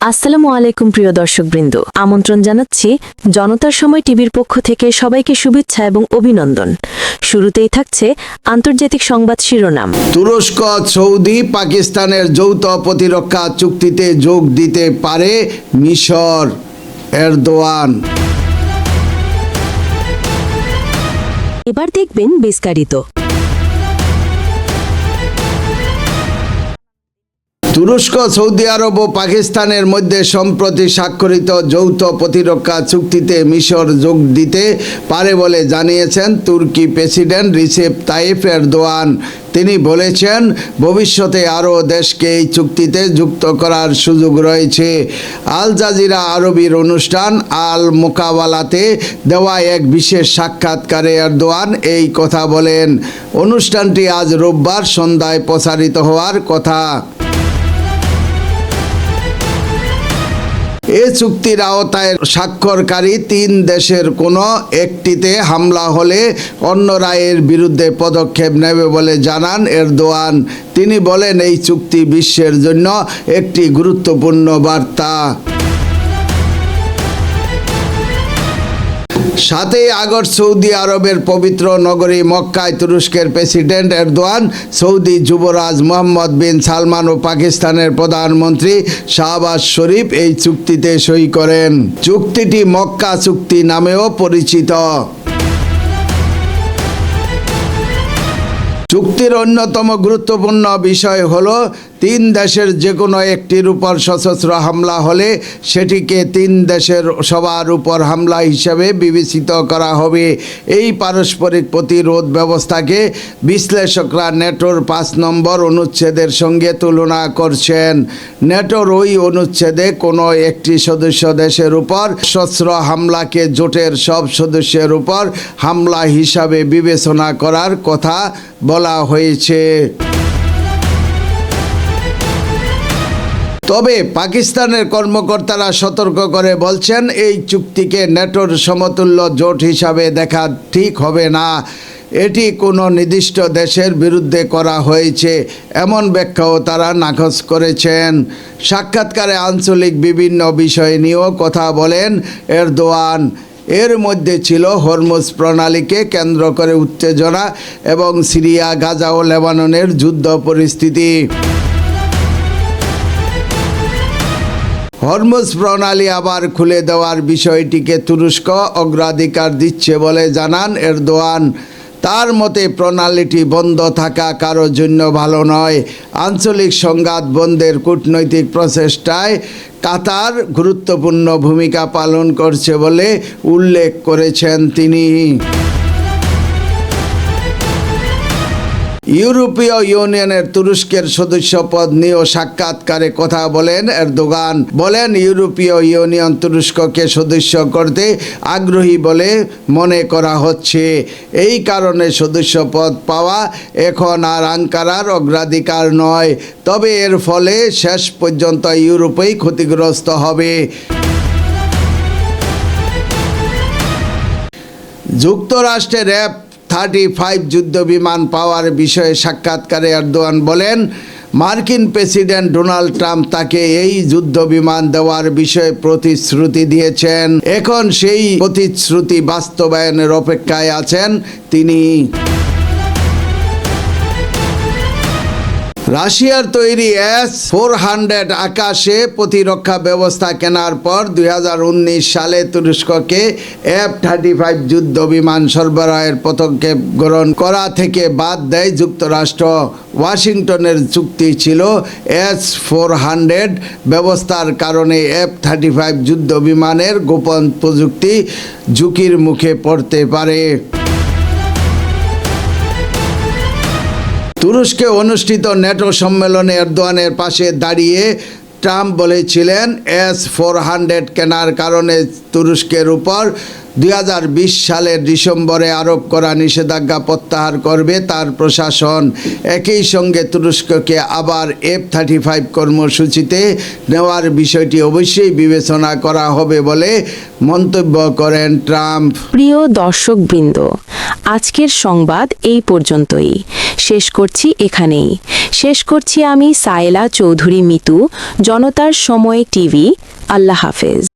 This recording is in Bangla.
আসসালামু আলাইকুম প্রিয় দর্শকবৃন্দ, আমন্ত্রণ জানাচ্ছি জনতার সময় টিভির পক্ষ থেকে সবাইকে শুভেচ্ছা এবং অভিনন্দন। শুরুতেই থাকছে আন্তর্জাতিক সংবাদ শিরোনাম। তুরস্ক সৌদি পাকিস্তানের যৌথ প্রতিরক্ষা চুক্তিতে যোগ দিতে পারে মিশর, এরদোয়ান। এবার দেখবেন বিস্তারিত। তুরস্ক, সৌদি আরব ও পাকিস্তানের মধ্যে সম্প্রতি স্বাক্ষরিত যৌথ প্রতিরক্ষা চুক্তিতে মিশর যোগ দিতে পারে বলে জানিয়েছেন তুর্কি প্রেসিডেন্ট রিসেপ তাইপ এরদোয়ান। তিনি বলেছেন, ভবিষ্যতে আরও দেশকে এই চুক্তিতে যুক্ত করার সুযোগ রয়েছে। আল জাজিরা আরবির অনুষ্ঠান আল মোকাবালাতে দেওয়া এক বিশেষ সাক্ষাৎকারে এরদোয়ান এই কথা বলেন। অনুষ্ঠানটি আজ রোববার সন্ধ্যায় প্রচারিত হওয়ার কথা। এ চুক্তির আওতায় স্বাক্ষরকারী তিন দেশের কোনো একটিতে হামলা হলে অন্যরা এর বিরুদ্ধে পদক্ষেপ নেবে বলে জানান এরদোয়ান। তিনি বলেন, এই চুক্তি বিশ্বের জন্য একটি গুরুত্বপূর্ণ বার্তা। 7 আগস্ট সৌদি আরবের পবিত্র নগরী মক্কায় তুরস্কের প্রেসিডেন্ট এরদোয়ান, সৌদি যুবরাজ মোহাম্মদ বিন সালমান ও পাকিস্তানের প্রধানমন্ত্রী শাহবাজ শরীফ এই চুক্তিতে সই করেন। চুক্তিটি মক্কা চুক্তি নামেও পরিচিত। চুক্তির অন্যতম গুরুত্বপূর্ণ বিষয় হলো, তিন দেশের যে কোনো একটির উপর সশস্ত্র হামলা হলে সেটিকে তিন দেশের সবার উপর হামলা হিসেবে বিবেচিত করা হবে। এই পারস্পরিক প্রতিরোধ ব্যবস্থাকে বিশ্লেষকরা ন্যাটোর 5 নম্বর অনুচ্ছেদের সঙ্গে তুলনা করছেন। ন্যাটোর ওই অনুচ্ছেদে কোনো একটি সদস্য দেশের উপর সশস্ত্র হামলাকে জোটের সব সদস্যের উপর হামলা হিসাবে বিবেচনা করার কথা বলা হয়েছে। তবে পাকিস্তানের কর্মকর্তারা সতর্ক করে বলছেন, এই চুক্তিকে ন্যাটোর সমতুল্য জোট হিসাবে দেখা ঠিক হবে না। এটি কোনো নির্দিষ্ট দেশের বিরুদ্ধে করা হয়েছে এমন ব্যাখ্যাও তারা নাকচ করেছেন। সাক্ষাৎকারে আঞ্চলিক বিভিন্ন বিষয় নিয়েও কথা বলেন এরদোয়ান। এর মধ্যে ছিল হরমুজ প্রণালীকে কেন্দ্র করে উত্তেজনা এবং সিরিয়া, গাজা ও লেবাননের যুদ্ধ পরিস্থিতি। হরমুজ প্রণালী আবার খুলে দেওয়ার বিষয়টিকে তুরস্ক অগ্রাধিকার দিচ্ছে বলে জানান এরদোয়ান। তার মতে, প্রণালীটি বন্ধ থাকা কারোর জন্য ভালো নয়। আঞ্চলিক সংঘাত বন্ধের কূটনৈতিক প্রচেষ্টায় কাতার গুরুত্বপূর্ণ ভূমিকা পালন করছে বলে উল্লেখ করেছেন তিনি। ইউরোপীয় ইউনিয়নের তুরস্কের সদস্যপদ নিয়েও সাক্ষাৎকারে কথা বলেন এরদোগান। বলেন, ইউরোপীয় ইউনিয়ন তুরস্ককে সদস্য করতে আগ্রহী বলে মনে করা হচ্ছে। এই কারণে সদস্যপদ পাওয়া এখন আর আঙ্কারার অগ্রাধিকার নয়। তবে এর ফলে শেষ পর্যন্ত ইউরোপেই ক্ষতিগ্রস্ত হবে। যুক্তরাষ্ট্রের F-35 যুদ্ধ বিমান পাওয়ার বিষয়ে সাক্ষাৎকারে এরদোয়ান বলেন, মার্কিন প্রেসিডেন্ট ডোনাল্ড ট্রাম্প তাকে এই যুদ্ধ বিমান দেওয়ার বিষয়ে প্রতিশ্রুতি দিয়েছেন। এখন সেই প্রতিশ্রুতি বাস্তবায়নের অপেক্ষায় আছেন তিনি। রাশিয়ার তৈরি S-400 আকাশে প্রতিরক্ষা ব্যবস্থা কেনার পর 2019 সালে তুরস্ককে F-35 যুদ্ধ বিমান সরবরাহের পদক্ষেপ গ্রহণ করা থেকে বাদ দেয় যুক্তরাষ্ট্র। ওয়াশিংটনের চুক্তি ছিল S-400 ব্যবস্থার কারণে F-35 যুদ্ধ বিমানের গোপন প্রযুক্তি ঝুঁকির মুখে পড়তে পারে। তুরস্কে অনুষ্ঠিত ন্যাটো সম্মেলনে এরদোয়ানের পাশে দাঁড়িয়ে ট্রাম্প বলেছিলেন, S-400 কেনার কারণে তুরস্কের উপর 2020 সালের ডিসেম্বরে আরোপ করা নিষেধাজ্ঞা প্রত্যাহার করবে তার প্রশাসন। একই সঙ্গে তুরস্ককে আবার F-35 কর্মসূচিতে নেওয়ার বিষয়টি অবশ্যই বিবেচনা করা হবে বলে মন্তব্য করেন ট্রাম্প। প্রিয় দর্শকবৃন্দ, আজকের সংবাদ এই পর্যন্তই। শেষ করছি এখানেই। শেষ করছি আমি সায়েলা চৌধুরী মিতু, জনতার সময় টিভি। আল্লাহ হাফেজ।